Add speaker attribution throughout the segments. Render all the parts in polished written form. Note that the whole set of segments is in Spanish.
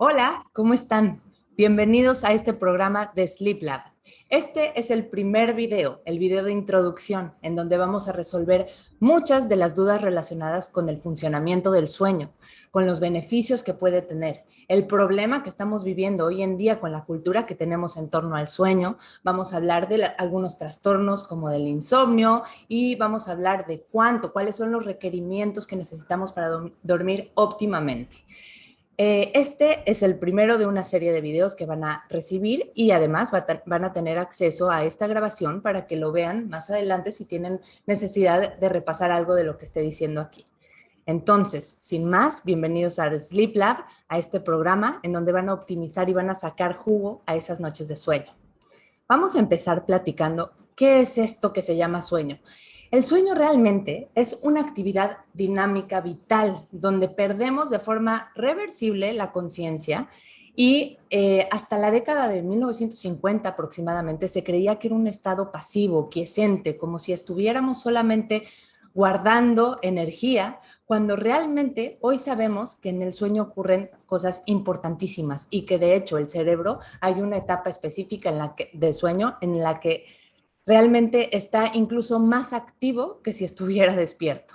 Speaker 1: Hola, ¿cómo están? Bienvenidos a este programa de Sleep Lab. Este es el primer video, el video de introducción, en donde vamos a resolver muchas de las dudas relacionadas con el funcionamiento del sueño, con los beneficios que puede tener, el problema que estamos viviendo hoy en día con la cultura que tenemos en torno al sueño. Vamos a hablar de algunos trastornos como del insomnio y vamos a hablar de cuáles son los requerimientos que necesitamos para dormir óptimamente. Este es el primero de una serie de videos que van a recibir y además van a tener acceso a esta grabación para que lo vean más adelante si tienen necesidad de repasar algo de lo que esté diciendo aquí. Entonces, sin más, bienvenidos a The Sleep Lab, a este programa en donde van a optimizar y van a sacar jugo a esas noches de sueño. Vamos a empezar platicando qué es esto que se llama sueño. El sueño realmente es una actividad dinámica vital donde perdemos de forma reversible la conciencia y hasta la década de 1950 aproximadamente se creía que era un estado pasivo, quiescente, como si estuviéramos solamente guardando energía, cuando realmente hoy sabemos que en el sueño ocurren cosas importantísimas y que de hecho el cerebro hay una etapa específica de sueño en la que realmente está incluso más activo que si estuviera despierto.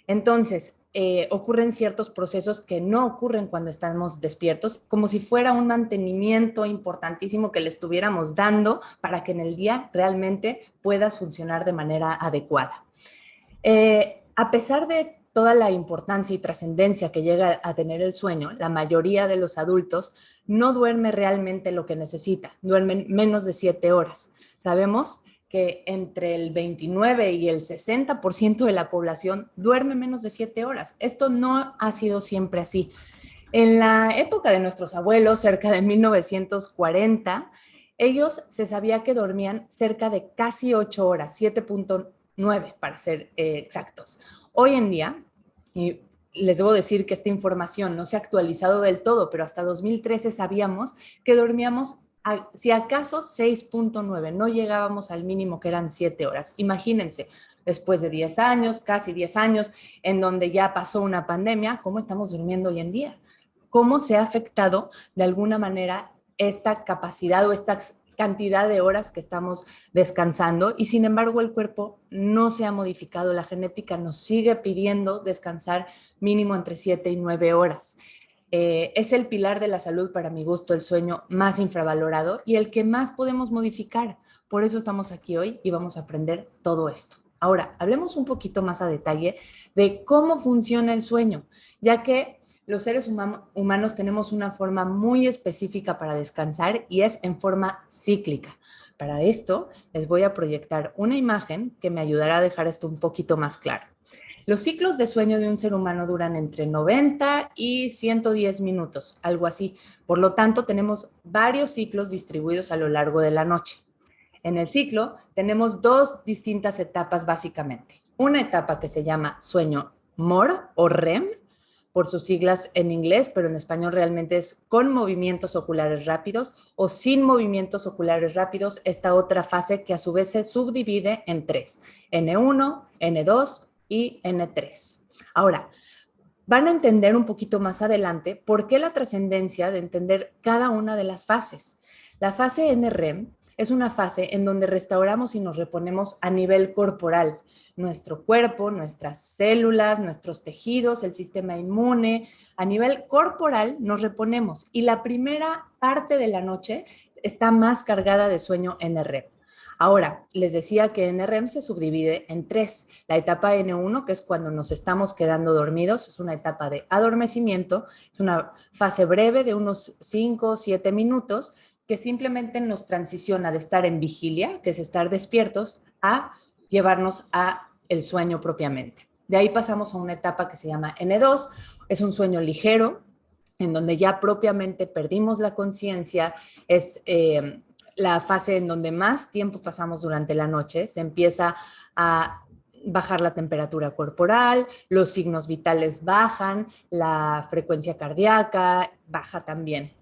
Speaker 1: Entonces, ocurren ciertos procesos que no ocurren cuando estamos despiertos, como si fuera un mantenimiento importantísimo que le estuviéramos dando para que en el día realmente puedas funcionar de manera adecuada. A pesar de toda la importancia y trascendencia que llega a tener el sueño, la mayoría de los adultos no duerme realmente lo que necesita, duermen menos de 7 horas. Sabemos que entre el 29 y el 60% de la población duerme menos de 7 horas. Esto no ha sido siempre así. En la época de nuestros abuelos, cerca de 1940, ellos se sabía que dormían cerca de casi 8 horas, 7.9 para ser exactos. Hoy en día, y les debo decir que esta información no se ha actualizado del todo, pero hasta 2013 sabíamos que dormíamos si acaso 6.9, no llegábamos al mínimo que eran 7 horas. Imagínense, después de 10 años, casi 10 años, en donde ya pasó una pandemia, ¿cómo estamos durmiendo hoy en día? ¿Cómo se ha afectado de alguna manera esta capacidad o esta cantidad de horas que estamos descansando? Y sin embargo el cuerpo no se ha modificado, la genética nos sigue pidiendo descansar mínimo entre 7 y 9 horas. Es el pilar de la salud, para mi gusto, el sueño más infravalorado y el que más podemos modificar. Por eso estamos aquí hoy y vamos a aprender todo esto. Ahora, hablemos un poquito más a detalle de cómo funciona el sueño, ya que los seres humanos tenemos una forma muy específica para descansar y es en forma cíclica. Para esto, les voy a proyectar una imagen que me ayudará a dejar esto un poquito más claro. Los ciclos de sueño de un ser humano duran entre 90 y 110 minutos, algo así. Por lo tanto, tenemos varios ciclos distribuidos a lo largo de la noche. En el ciclo tenemos dos distintas etapas básicamente. Una etapa que se llama sueño MOR o REM, por sus siglas en inglés, pero en español realmente es con movimientos oculares rápidos o sin movimientos oculares rápidos, esta otra fase que a su vez se subdivide en tres, N1, N2 y N3. Ahora, van a entender un poquito más adelante por qué la trascendencia de entender cada una de las fases. La fase NREM es una fase en donde restauramos y nos reponemos a nivel corporal, nuestro cuerpo, nuestras células, nuestros tejidos, el sistema inmune, a nivel corporal nos reponemos y la primera parte de la noche está más cargada de sueño NREM. Ahora, les decía que NREM se subdivide en tres. La etapa N1, que es cuando nos estamos quedando dormidos, es una etapa de adormecimiento, es una fase breve de unos 5 o 7 minutos que simplemente nos transiciona de estar en vigilia, que es estar despiertos, a llevarnos a el sueño propiamente. De ahí pasamos a una etapa que se llama N2, es un sueño ligero, en donde ya propiamente perdimos la conciencia, es la fase en donde más tiempo pasamos durante la noche, se empieza a bajar la temperatura corporal, los signos vitales bajan, la frecuencia cardíaca baja también.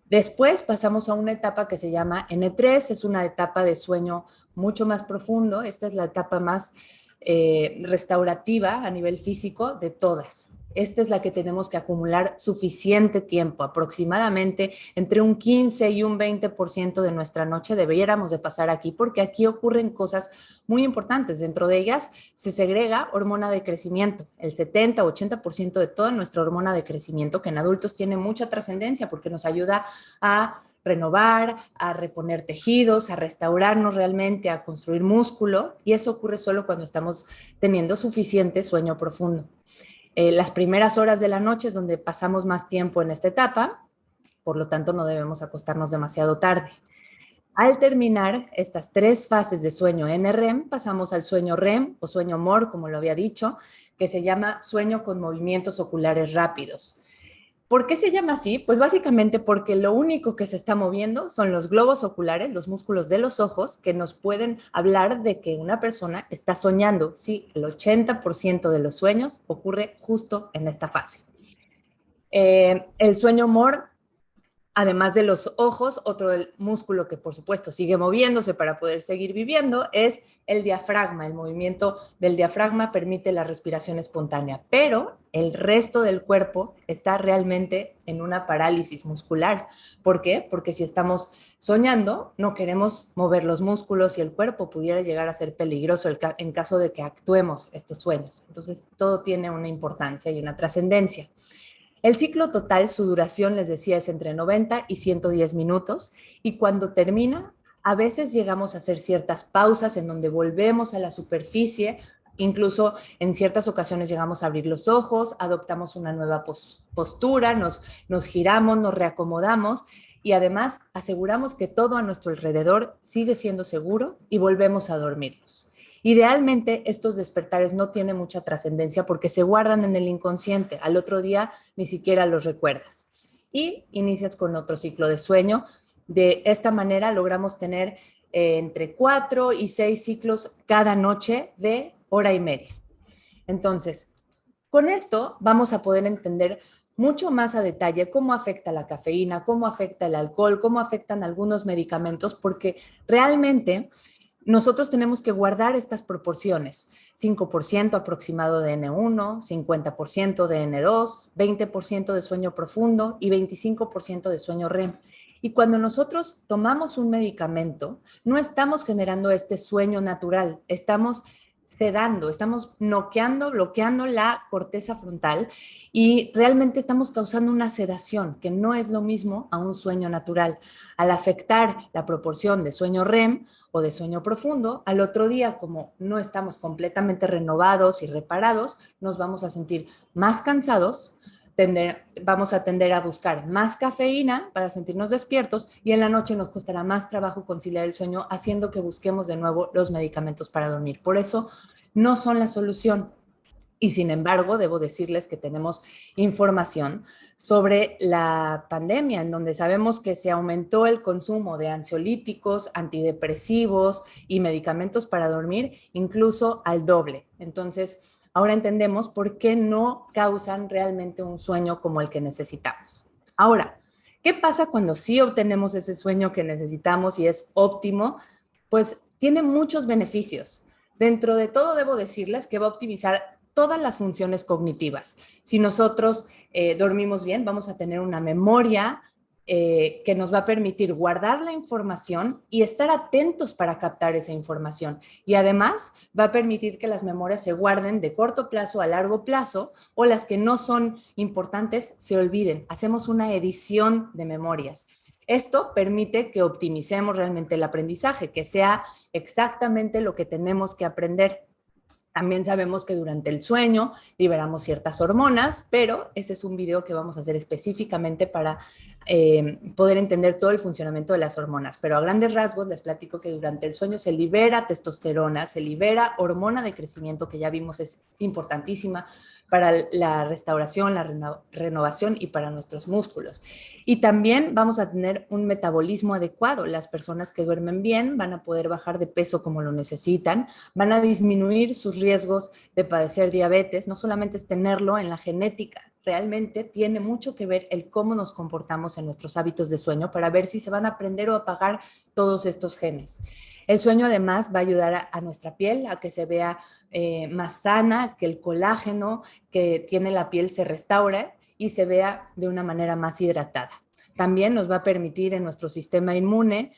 Speaker 1: Después pasamos a una etapa que se llama N3, es una etapa de sueño mucho más profundo, esta es la etapa más restaurativa a nivel físico de todas. esta es la que tenemos que acumular suficiente tiempo, aproximadamente entre un 15 y un 20% de nuestra noche deberíamos de pasar aquí, porque aquí ocurren cosas muy importantes. Dentro de ellas se segrega hormona de crecimiento, el 70-80% de toda nuestra hormona de crecimiento, que en adultos tiene mucha trascendencia porque nos ayuda a renovar, a reponer tejidos, a restaurarnos realmente, a construir músculo, y eso ocurre solo cuando estamos teniendo suficiente sueño profundo. Las primeras horas de la noche es donde pasamos más tiempo en esta etapa, por lo tanto no debemos acostarnos demasiado tarde. Al terminar estas 3 fases de sueño NREM, pasamos al sueño REM o sueño MOR, como lo había dicho, que se llama sueño con movimientos oculares rápidos. ¿Por qué se llama así? Pues básicamente porque lo único que se está moviendo son los globos oculares, los músculos de los ojos, que nos pueden hablar de que una persona está soñando. Sí, el 80% de los sueños ocurre justo en esta fase. El sueño MOR, además de los ojos, otro músculo que por supuesto sigue moviéndose para poder seguir viviendo es el diafragma. El movimiento del diafragma permite la respiración espontánea, pero el resto del cuerpo está realmente en una parálisis muscular. ¿Por qué? Porque si estamos soñando, no queremos mover los músculos y el cuerpo pudiera llegar a ser peligroso en caso de que actuemos estos sueños. Entonces, todo tiene una importancia y una trascendencia. El ciclo total, su duración, les decía, es entre 90 y 110 minutos, y cuando termina, a veces llegamos a hacer ciertas pausas en donde volvemos a la superficie, incluso en ciertas ocasiones llegamos a abrir los ojos, adoptamos una nueva postura, nos giramos, nos reacomodamos y además aseguramos que todo a nuestro alrededor sigue siendo seguro y volvemos a dormirnos. Idealmente, estos despertares no tienen mucha trascendencia porque se guardan en el inconsciente. Al otro día ni siquiera los recuerdas. Y inicias con otro ciclo de sueño. De esta manera logramos tener entre 4 y 6 ciclos cada noche de hora y media. Entonces, con esto vamos a poder entender mucho más a detalle cómo afecta la cafeína, cómo afecta el alcohol, cómo afectan algunos medicamentos, porque realmente nosotros tenemos que guardar estas proporciones: 5% aproximado de N1, 50% de N2, 20% de sueño profundo y 25% de sueño REM. Y cuando nosotros tomamos un medicamento, no estamos generando este sueño natural, estamos sedando, estamos noqueando, bloqueando la corteza frontal y realmente estamos causando una sedación que no es lo mismo a un sueño natural. Al afectar la proporción de sueño REM o de sueño profundo, al otro día, como no estamos completamente renovados y reparados, nos vamos a sentir más cansados, vamos a tender a buscar más cafeína para sentirnos despiertos y en la noche nos costará más trabajo conciliar el sueño, haciendo que busquemos de nuevo los medicamentos para dormir. Por eso no son la solución. Y sin embargo, debo decirles que tenemos información sobre la pandemia, en donde sabemos que se aumentó el consumo de ansiolíticos, antidepresivos y medicamentos para dormir, incluso al doble. Entonces, ahora entendemos por qué no causan realmente un sueño como el que necesitamos. Ahora, ¿qué pasa cuando sí obtenemos ese sueño que necesitamos y es óptimo? Pues tiene muchos beneficios. Dentro de todo, debo decirles que va a optimizar todas las funciones cognitivas. Si nosotros dormimos bien, vamos a tener una memoria que nos va a permitir guardar la información y estar atentos para captar esa información. Y además va a permitir que las memorias se guarden de corto plazo a largo plazo, o las que no son importantes se olviden. Hacemos una edición de memorias. Esto permite que optimicemos realmente el aprendizaje, que sea exactamente lo que tenemos que aprender. También sabemos que durante el sueño liberamos ciertas hormonas, pero ese es un video que vamos a hacer específicamente para poder entender todo el funcionamiento de las hormonas. Pero a grandes rasgos les platico que durante el sueño se libera testosterona, se libera hormona de crecimiento, que ya vimos es importantísima para la restauración, la renovación y para nuestros músculos. Y también vamos a tener un metabolismo adecuado. Las personas que duermen bien van a poder bajar de peso como lo necesitan, van a disminuir sus riesgos de padecer diabetes. No solamente es tenerlo en la genética, realmente tiene mucho que ver el cómo nos comportamos en nuestros hábitos de sueño para ver si se van a aprender o apagar todos estos genes. El sueño además va a ayudar a nuestra piel a que se vea más sana, que el colágeno que tiene la piel se restaure y se vea de una manera más hidratada. También nos va a permitir en nuestro sistema inmune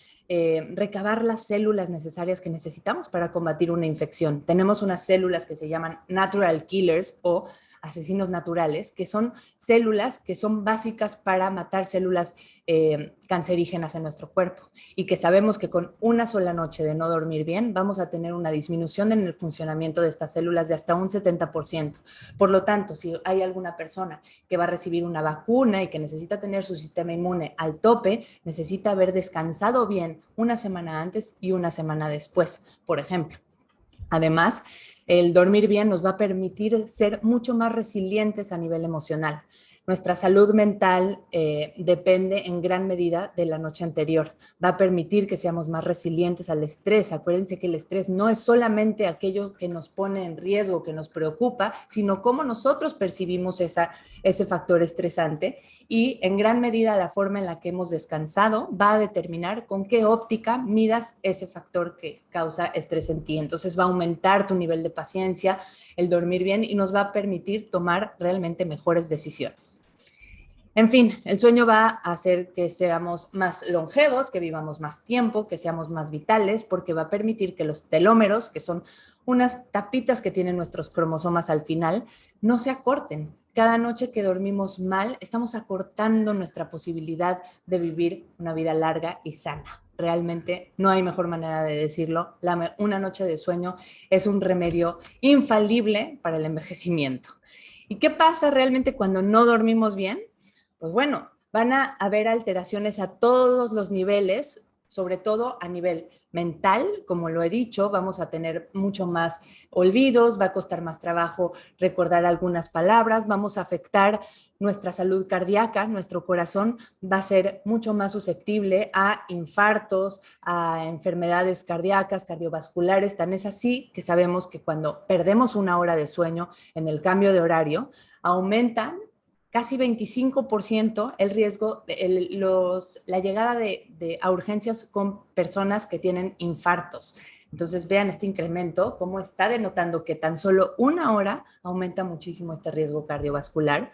Speaker 1: recabar las células necesarias que necesitamos para combatir una infección. Tenemos unas células que se llaman natural killers o asesinos naturales, que son células que son básicas para matar células cancerígenas en nuestro cuerpo y que sabemos que con una sola noche de no dormir bien vamos a tener una disminución en el funcionamiento de estas células de hasta un 70%. Por lo tanto, si hay alguna persona que va a recibir una vacuna y que necesita tener su sistema inmune al tope, necesita haber descansado bien una semana antes y una semana después, por ejemplo. Además, el dormir bien nos va a permitir ser mucho más resilientes a nivel emocional. Nuestra salud mental depende en gran medida de la noche anterior. Va a permitir que seamos más resilientes al estrés. Acuérdense que el estrés no es solamente aquello que nos pone en riesgo, que nos preocupa, sino cómo nosotros percibimos ese factor estresante. Y en gran medida la forma en la que hemos descansado va a determinar con qué óptica miras ese factor que causa estrés en ti. Entonces va a aumentar tu nivel de paciencia, el dormir bien y nos va a permitir tomar realmente mejores decisiones. En fin, el sueño va a hacer que seamos más longevos, que vivamos más tiempo, que seamos más vitales, porque va a permitir que los telómeros, que son unas tapitas que tienen nuestros cromosomas al final, no se acorten. Cada noche que dormimos mal, estamos acortando nuestra posibilidad de vivir una vida larga y sana. Realmente no hay mejor manera de decirlo. Una noche de sueño es un remedio infalible para el envejecimiento. ¿Y qué pasa realmente cuando no dormimos bien? Pues bueno, van a haber alteraciones a todos los niveles, sobre todo a nivel mental, como lo he dicho, vamos a tener mucho más olvidos, va a costar más trabajo recordar algunas palabras, vamos a afectar nuestra salud cardíaca, nuestro corazón va a ser mucho más susceptible a infartos, a enfermedades cardíacas, cardiovasculares, tan es así que sabemos que cuando perdemos una hora de sueño en el cambio de horario, aumentan casi 25% el riesgo, la llegada a urgencias con personas que tienen infartos. Entonces vean este incremento, cómo está denotando que tan solo una hora aumenta muchísimo este riesgo cardiovascular,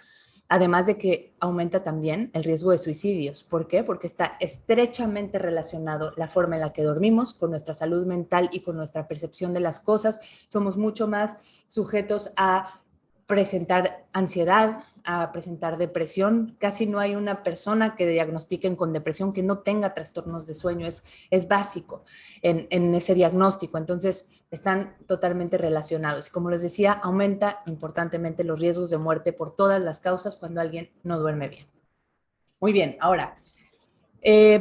Speaker 1: además de que aumenta también el riesgo de suicidios. ¿Por qué? Porque está estrechamente relacionado la forma en la que dormimos con nuestra salud mental y con nuestra percepción de las cosas. Somos mucho más sujetos a presentar ansiedad, a presentar depresión. Casi no hay una persona que diagnostiquen con depresión que no tenga trastornos de sueño. Es básico en ese diagnóstico. Entonces, están totalmente relacionados. Y como les decía, aumenta importantemente los riesgos de muerte por todas las causas cuando alguien no duerme bien. Muy bien, ahora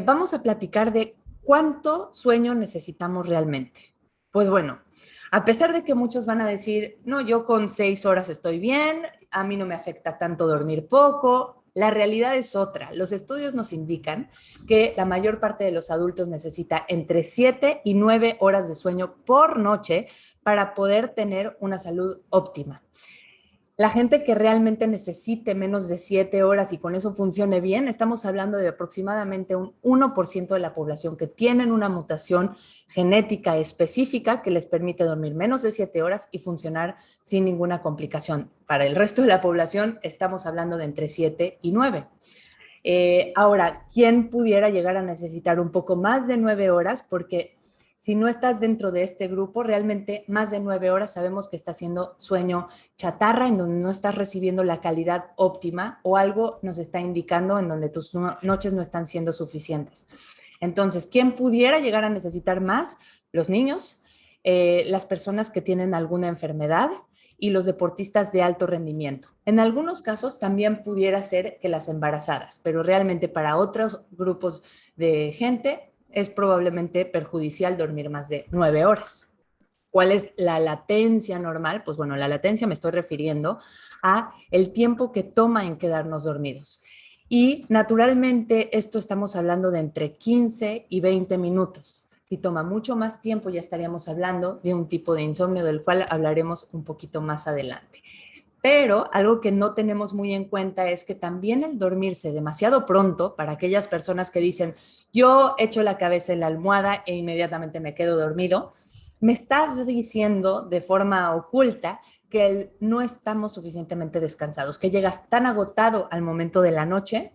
Speaker 1: vamos a platicar de cuánto sueño necesitamos realmente. Pues bueno, a pesar de que muchos van a decir, no, yo con 6 horas estoy bien, a mí no me afecta tanto dormir poco, la realidad es otra. Los estudios nos indican que la mayor parte de los adultos necesita entre 7 y 9 horas de sueño por noche para poder tener una salud óptima. La gente que realmente necesite menos de 7 horas y con eso funcione bien, estamos hablando de aproximadamente un 1% de la población que tienen una mutación genética específica que les permite dormir menos de 7 horas y funcionar sin ninguna complicación. Para el resto de la población estamos hablando de entre 7 y 9. Ahora, ¿quién pudiera llegar a necesitar un poco más de 9 horas? Porque si no estás dentro de este grupo, realmente más de 9 horas sabemos que está haciendo sueño chatarra, en donde no estás recibiendo la calidad óptima o algo nos está indicando en donde tus noches no están siendo suficientes. Entonces, ¿quién pudiera llegar a necesitar más? Los niños, las personas que tienen alguna enfermedad y los deportistas de alto rendimiento. En algunos casos también pudiera ser que las embarazadas, pero realmente para otros grupos de gente es probablemente perjudicial dormir más de 9 horas. ¿Cuál es la latencia normal? Pues bueno, la latencia me estoy refiriendo a el tiempo que toma en quedarnos dormidos. Y naturalmente esto estamos hablando de entre 15 y 20 minutos. Si toma mucho más tiempo, ya estaríamos hablando de un tipo de insomnio del cual hablaremos un poquito más adelante. Pero algo que no tenemos muy en cuenta es que también el dormirse demasiado pronto, para aquellas personas que dicen, yo echo la cabeza en la almohada e inmediatamente me quedo dormido, me está diciendo de forma oculta que no estamos suficientemente descansados, que llegas tan agotado al momento de la noche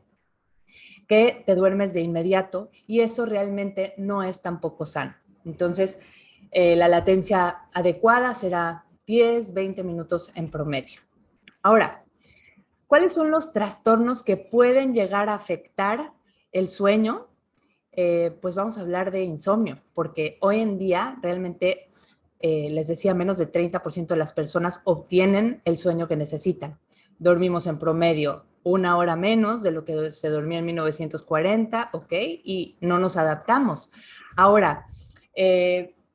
Speaker 1: que te duermes de inmediato y eso realmente no es tampoco sano. Entonces, la latencia adecuada será 10, 20 minutos en promedio. Ahora, ¿cuáles son los trastornos que pueden llegar a afectar el sueño? Pues vamos a hablar de insomnio, porque hoy en día realmente, les decía, menos de 30% de las personas obtienen el sueño que necesitan. Dormimos en promedio 1 hora menos de lo que se dormía en 1940, ¿ok? Y no nos adaptamos. Ahora,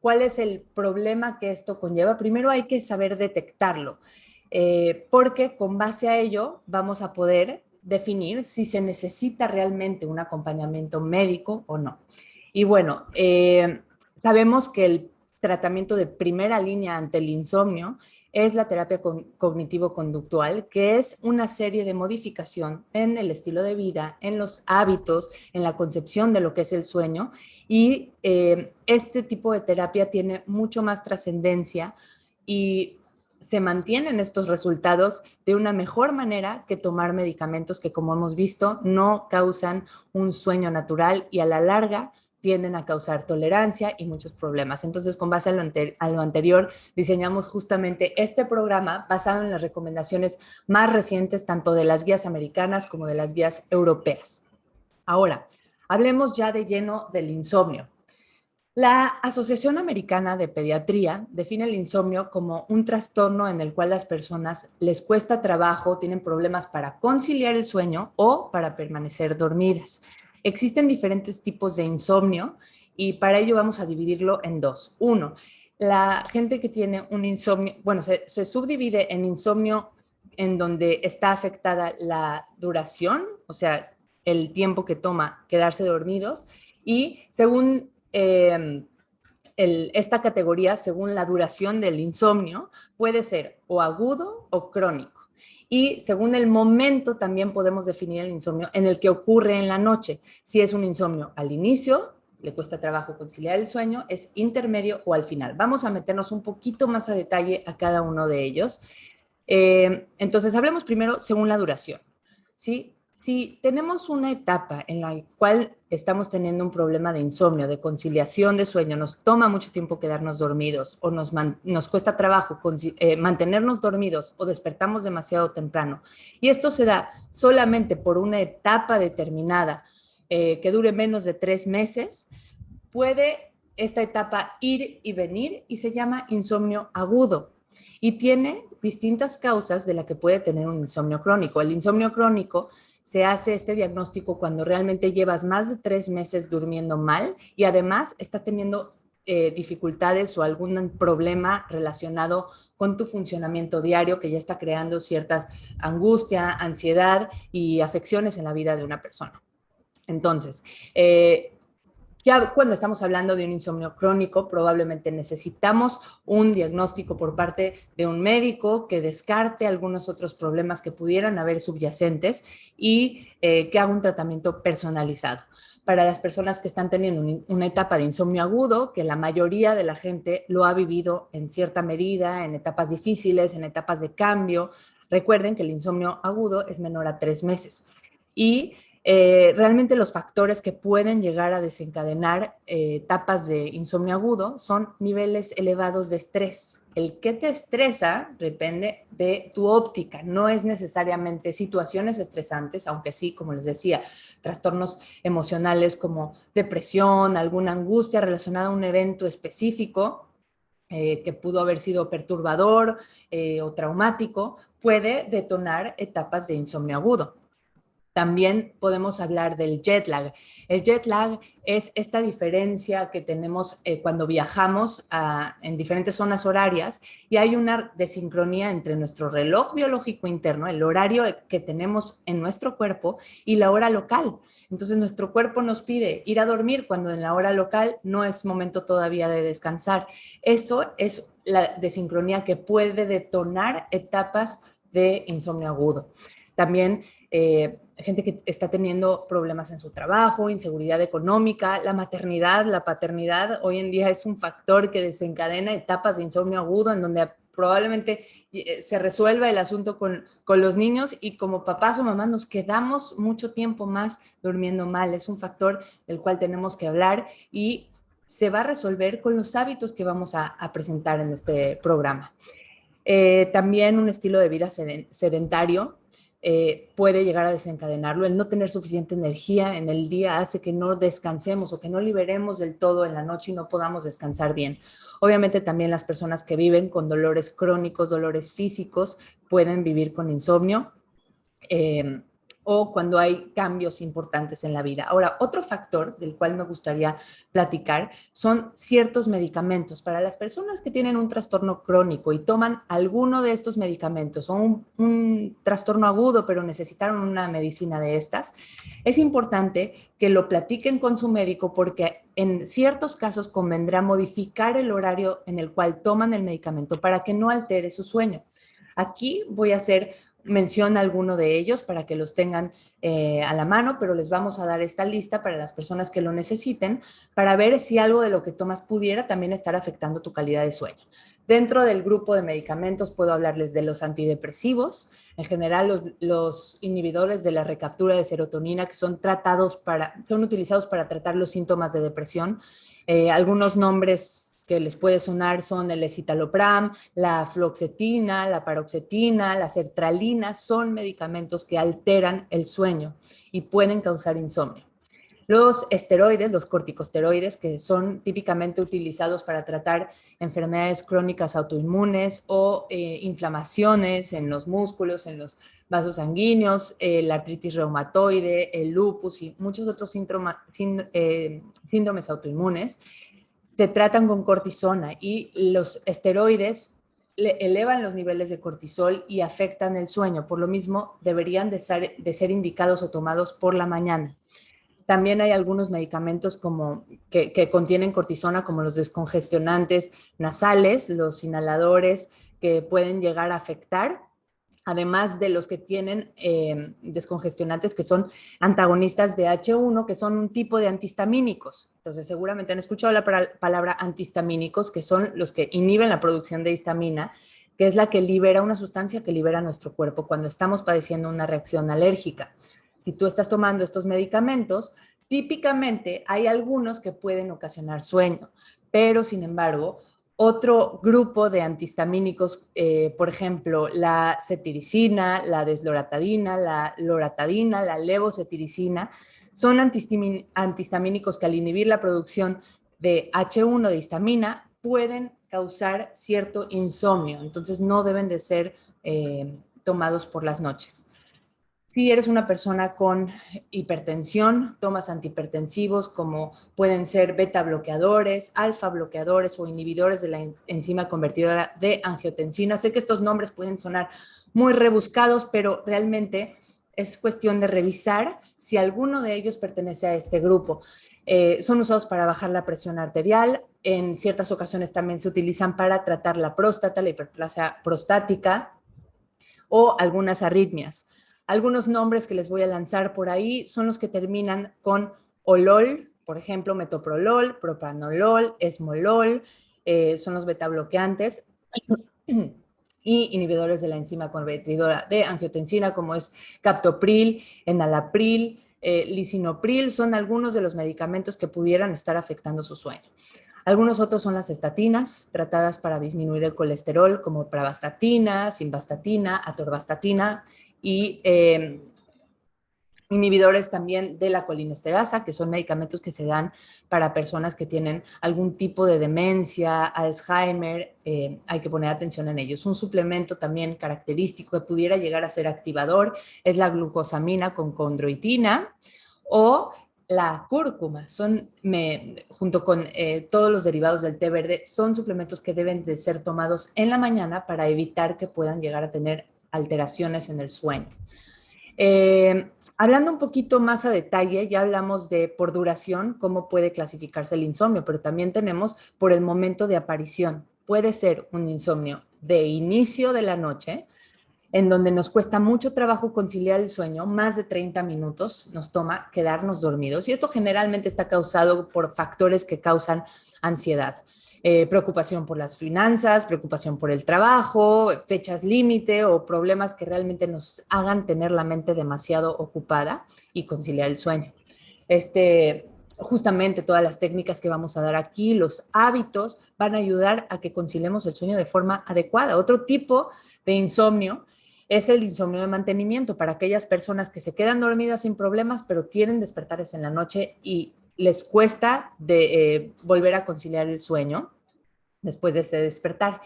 Speaker 1: ¿cuál es el problema que esto conlleva? Primero hay que saber detectarlo, porque con base a ello vamos a poder definir si se necesita realmente un acompañamiento médico o no. Y bueno, sabemos que el tratamiento de primera línea ante el insomnio es la terapia cognitivo-conductual, que es una serie de modificación en el estilo de vida, en los hábitos, en la concepción de lo que es el sueño. Y este tipo de terapia tiene mucho más trascendencia y se mantienen estos resultados de una mejor manera que tomar medicamentos que, como hemos visto, no causan un sueño natural y a la larga tienden a causar tolerancia y muchos problemas. Entonces, con base a lo anterior, diseñamos justamente este programa basado en las recomendaciones más recientes, tanto de las guías americanas como de las guías europeas. Ahora, hablemos ya de lleno del insomnio. La Asociación Americana de Pediatría define el insomnio como un trastorno en el cual las personas les cuesta trabajo, tienen problemas para conciliar el sueño o para permanecer dormidas. Existen diferentes tipos de insomnio y para ello vamos a dividirlo en dos. Uno, la gente que tiene un insomnio, bueno, se subdivide en insomnio en donde está afectada la duración, o sea, el tiempo que toma quedarse dormidos, y según esta categoría, según la duración del insomnio, puede ser o agudo o crónico. Y según el momento también podemos definir el insomnio en el que ocurre en la noche. Si es un insomnio al inicio, le cuesta trabajo conciliar el sueño, es intermedio o al final. Vamos a meternos un poquito más a detalle a cada uno de ellos. Entonces, hablemos primero según la duración, ¿sí? Si tenemos una etapa en la cual estamos teniendo un problema de insomnio, de conciliación de sueño, nos toma mucho tiempo quedarnos dormidos o nos cuesta trabajo mantenernos dormidos o despertamos demasiado temprano, y esto se da solamente por una etapa determinada que dure menos de 3 meses, puede esta etapa ir y venir y se llama insomnio agudo y tiene distintas causas de la que puede tener un insomnio crónico. El insomnio crónico se hace este diagnóstico cuando realmente llevas más de 3 meses durmiendo mal y además estás teniendo dificultades o algún problema relacionado con tu funcionamiento diario que ya está creando ciertas angustia, ansiedad y afecciones en la vida de una persona. Entonces, ya cuando estamos hablando de un insomnio crónico, probablemente necesitamos un diagnóstico por parte de un médico que descarte algunos otros problemas que pudieran haber subyacentes y que haga un tratamiento personalizado. Para las personas que están teniendo una etapa de insomnio agudo, que la mayoría de la gente lo ha vivido en cierta medida, en etapas difíciles, en etapas de cambio, recuerden que el insomnio agudo es menor a 3 meses. Y realmente los factores que pueden llegar a desencadenar etapas de insomnio agudo son niveles elevados de estrés. El que te estresa depende de tu óptica, no es necesariamente situaciones estresantes, aunque sí, como les decía, trastornos emocionales como depresión, alguna angustia relacionada a un evento específico que pudo haber sido perturbador o traumático, puede detonar etapas de insomnio agudo. También podemos hablar del jet lag. El jet lag es esta diferencia que tenemos cuando viajamos en diferentes zonas horarias y hay una desincronía entre nuestro reloj biológico interno, el horario que tenemos en nuestro cuerpo, y la hora local. Entonces nuestro cuerpo nos pide ir a dormir cuando en la hora local no es momento todavía de descansar. Eso es la desincronía que puede detonar etapas de insomnio agudo. También gente que está teniendo problemas en su trabajo, inseguridad económica, la maternidad, la paternidad, hoy en día es un factor que desencadena etapas de insomnio agudo en donde probablemente se resuelva el asunto con los niños y como papás o mamás nos quedamos mucho tiempo más durmiendo mal. Es un factor del cual tenemos que hablar y se va a resolver con los hábitos que vamos a presentar en este programa. También un estilo de vida sedentario puede llegar a desencadenarlo. El no tener suficiente energía en el día hace que no descansemos o que no liberemos del todo en la noche y no podamos descansar bien. Obviamente también las personas que viven con dolores crónicos, dolores físicos, pueden vivir con insomnio. O cuando hay cambios importantes en la vida. Ahora, otro factor del cual me gustaría platicar son ciertos medicamentos. Para las personas que tienen un trastorno crónico y toman alguno de estos medicamentos o un trastorno agudo, pero necesitaron una medicina de estas, es importante que lo platiquen con su médico porque en ciertos casos convendrá modificar el horario en el cual toman el medicamento para que no altere su sueño. Aquí voy a hacer mención a alguno de ellos para que los tengan a la mano, pero les vamos a dar esta lista para las personas que lo necesiten para ver si algo de lo que tomas pudiera también estar afectando tu calidad de sueño. Dentro del grupo de medicamentos puedo hablarles de los antidepresivos, en general los inhibidores de la recaptura de serotonina que son utilizados para tratar los síntomas de depresión. Algunos nombres que les puede sonar son el escitalopram, la fluoxetina, la paroxetina, la sertralina, son medicamentos que alteran el sueño y pueden causar insomnio. Los esteroides, los corticosteroides, que son típicamente utilizados para tratar enfermedades crónicas autoinmunes o inflamaciones en los músculos, en los vasos sanguíneos, la artritis reumatoide, el lupus y muchos otros síndromes autoinmunes, se tratan con cortisona y los esteroides elevan los niveles de cortisol y afectan el sueño. Por lo mismo, deberían de ser indicados o tomados por la mañana. También hay algunos medicamentos que contienen cortisona, como los descongestionantes nasales, los inhaladores, que pueden llegar a afectar, además de los que tienen descongestionantes que son antagonistas de H1, que son un tipo de antihistamínicos. Entonces, seguramente han escuchado la palabra antihistamínicos, que son los que inhiben la producción de histamina, que es la que libera una sustancia que libera nuestro cuerpo cuando estamos padeciendo una reacción alérgica. Si tú estás tomando estos medicamentos, típicamente hay algunos que pueden ocasionar sueño, pero sin embargo, otro grupo de antihistamínicos, por ejemplo, la cetiricina, la desloratadina, la loratadina, la levocetiricina, son antihistamínicos que al inhibir la producción de H1 de histamina pueden causar cierto insomnio, entonces no deben de ser tomados por las noches. Si eres una persona con hipertensión, tomas antihipertensivos como pueden ser beta bloqueadores, alfa bloqueadores o inhibidores de la enzima convertidora de angiotensina. Sé que estos nombres pueden sonar muy rebuscados, pero realmente es cuestión de revisar si alguno de ellos pertenece a este grupo. Son usados para bajar la presión arterial. En ciertas ocasiones también se utilizan para tratar la próstata, la hiperplasia prostática o algunas arritmias. Algunos nombres que les voy a lanzar por ahí son los que terminan con olol, por ejemplo, metoprolol, propranolol, esmolol, son los betabloqueantes y inhibidores de la enzima convertidora de angiotensina, como es captopril, enalapril, lisinopril, son algunos de los medicamentos que pudieran estar afectando su sueño. Algunos otros son las estatinas, tratadas para disminuir el colesterol, como pravastatina, simvastatina, atorvastatina, y inhibidores también de la colinesterasa, que son medicamentos que se dan para personas que tienen algún tipo de demencia, Alzheimer, hay que poner atención en ellos. Un suplemento también característico que pudiera llegar a ser activador es la glucosamina con condroitina o la cúrcuma, junto con todos los derivados del té verde, son suplementos que deben de ser tomados en la mañana para evitar que puedan llegar a tener alteraciones en el sueño. Hablando un poquito más a detalle, ya hablamos de por duración, cómo puede clasificarse el insomnio, pero también tenemos por el momento de aparición. Puede ser un insomnio de inicio de la noche en donde nos cuesta mucho trabajo conciliar el sueño, más de 30 minutos nos toma quedarnos dormidos. Y esto generalmente está causado por factores que causan ansiedad. Preocupación por las finanzas, preocupación por el trabajo, fechas límite o problemas que realmente nos hagan tener la mente demasiado ocupada y conciliar el sueño. Justamente todas las técnicas que vamos a dar aquí, los hábitos, van a ayudar a que conciliemos el sueño de forma adecuada. Otro tipo de insomnio es el insomnio de mantenimiento para aquellas personas que se quedan dormidas sin problemas, pero tienen despertares en la noche y les cuesta volver a conciliar el sueño después de ese despertar.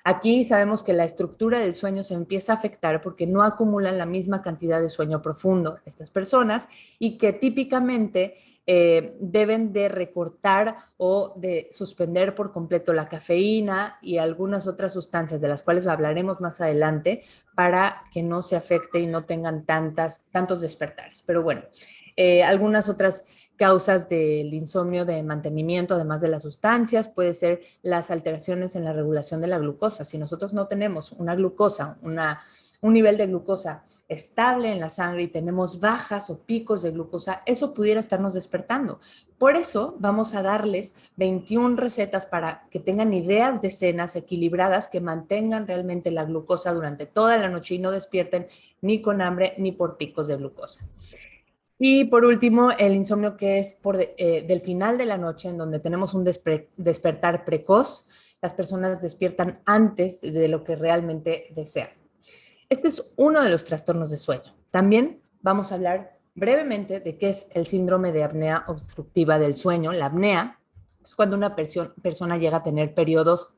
Speaker 1: Aquí sabemos que la estructura del sueño se empieza a afectar porque no acumulan la misma cantidad de sueño profundo estas personas y que típicamente deben de recortar o de suspender por completo la cafeína y algunas otras sustancias de las cuales hablaremos más adelante para que no se afecte y no tengan tantos despertares. Pero bueno, algunas otras causas del insomnio de mantenimiento, además de las sustancias, puede ser las alteraciones en la regulación de la glucosa. Si nosotros no tenemos una glucosa, un nivel de glucosa estable en la sangre y tenemos bajas o picos de glucosa, eso pudiera estarnos despertando. Por eso vamos a darles 21 recetas para que tengan ideas de cenas equilibradas que mantengan realmente la glucosa durante toda la noche y no despierten ni con hambre ni por picos de glucosa. Y por último, el insomnio que es del final de la noche, en donde tenemos un despertar precoz. Las personas despiertan antes de lo que realmente desean. Este es uno de los trastornos de sueño. También vamos a hablar brevemente de qué es el síndrome de apnea obstructiva del sueño. La apnea es cuando una persona llega a tener periodos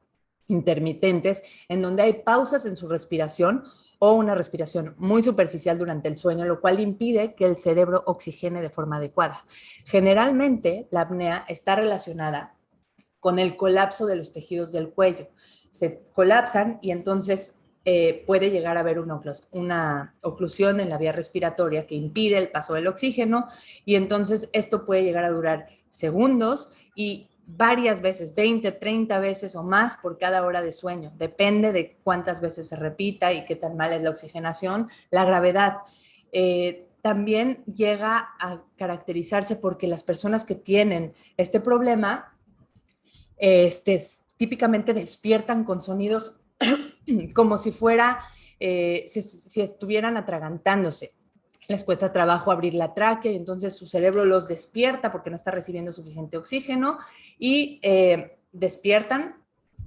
Speaker 1: intermitentes en donde hay pausas en su respiración o una respiración muy superficial durante el sueño, lo cual impide que el cerebro oxigene de forma adecuada. Generalmente, la apnea está relacionada con el colapso de los tejidos del cuello. Se colapsan y entonces puede llegar a haber una oclusión en la vía respiratoria que impide el paso del oxígeno y entonces esto puede llegar a durar segundos y varias veces, 20, 30 veces o más por cada hora de sueño. Depende de cuántas veces se repita y qué tan mal es la oxigenación, la gravedad. También llega a caracterizarse porque las personas que tienen este problema típicamente despiertan con sonidos como si fuera, si estuvieran atragantándose. Les cuesta trabajo abrir la tráquea y entonces su cerebro los despierta porque no está recibiendo suficiente oxígeno y despiertan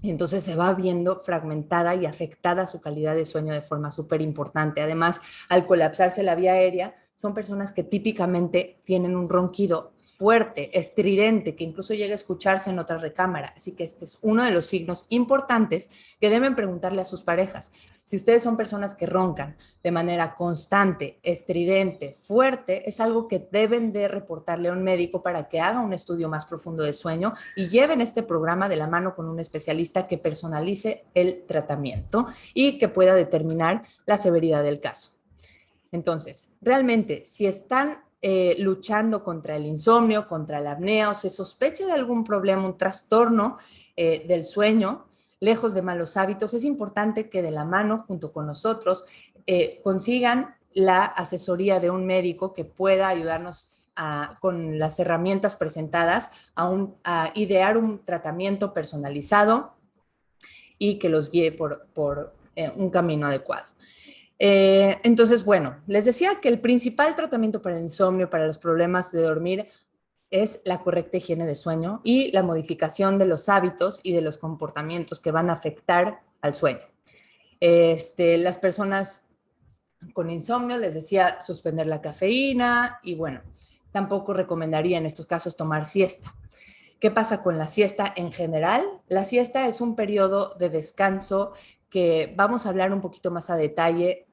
Speaker 1: y entonces se va viendo fragmentada y afectada su calidad de sueño de forma súper importante. Además, al colapsarse la vía aérea, son personas que típicamente tienen un ronquido fuerte, estridente, que incluso llega a escucharse en otra recámara. Así que este es uno de los signos importantes que deben preguntarle a sus parejas. Si ustedes son personas que roncan de manera constante, estridente, fuerte, es algo que deben de reportarle a un médico para que haga un estudio más profundo de sueño y lleven este programa de la mano con un especialista que personalice el tratamiento y que pueda determinar la severidad del caso. Entonces, realmente, si están luchando contra el insomnio, contra la apnea o se sospecha de algún problema, un trastorno del sueño, lejos de malos hábitos, es importante que de la mano, junto con nosotros, consigan la asesoría de un médico que pueda ayudarnos con las herramientas presentadas a idear un tratamiento personalizado y que los guíe por un camino adecuado. Entonces, bueno, les decía que el principal tratamiento para el insomnio, para los problemas de dormir, es la correcta higiene de sueño y la modificación de los hábitos y de los comportamientos que van a afectar al sueño. Las personas con insomnio, les decía, suspender la cafeína y bueno, tampoco recomendaría en estos casos tomar siesta. ¿Qué pasa con la siesta en general? La siesta es un periodo de descanso que vamos a hablar un poquito más a detalle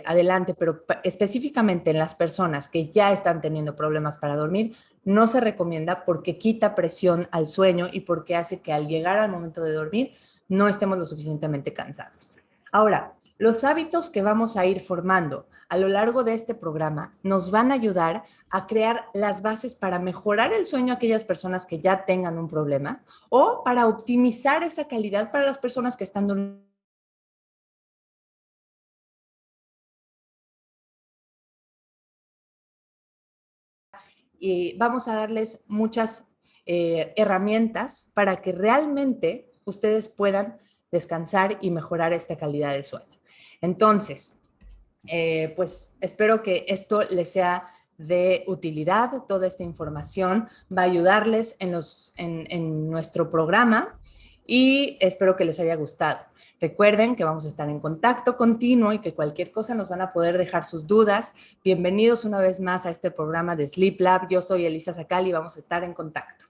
Speaker 1: adelante, pero específicamente en las personas que ya están teniendo problemas para dormir, no se recomienda porque quita presión al sueño y porque hace que al llegar al momento de dormir no estemos lo suficientemente cansados. Ahora, los hábitos que vamos a ir formando a lo largo de este programa nos van a ayudar a crear las bases para mejorar el sueño a aquellas personas que ya tengan un problema o para optimizar esa calidad para las personas que están durmiendo y vamos a darles muchas herramientas para que realmente ustedes puedan descansar y mejorar esta calidad de sueño. Entonces, pues espero que esto les sea de utilidad. Toda esta información va a ayudarles en nuestro programa y espero que les haya gustado. Recuerden que vamos a estar en contacto continuo y que cualquier cosa nos van a poder dejar sus dudas. Bienvenidos una vez más a este programa de Sleep Lab. Yo soy Elisa Sacal y vamos a estar en contacto.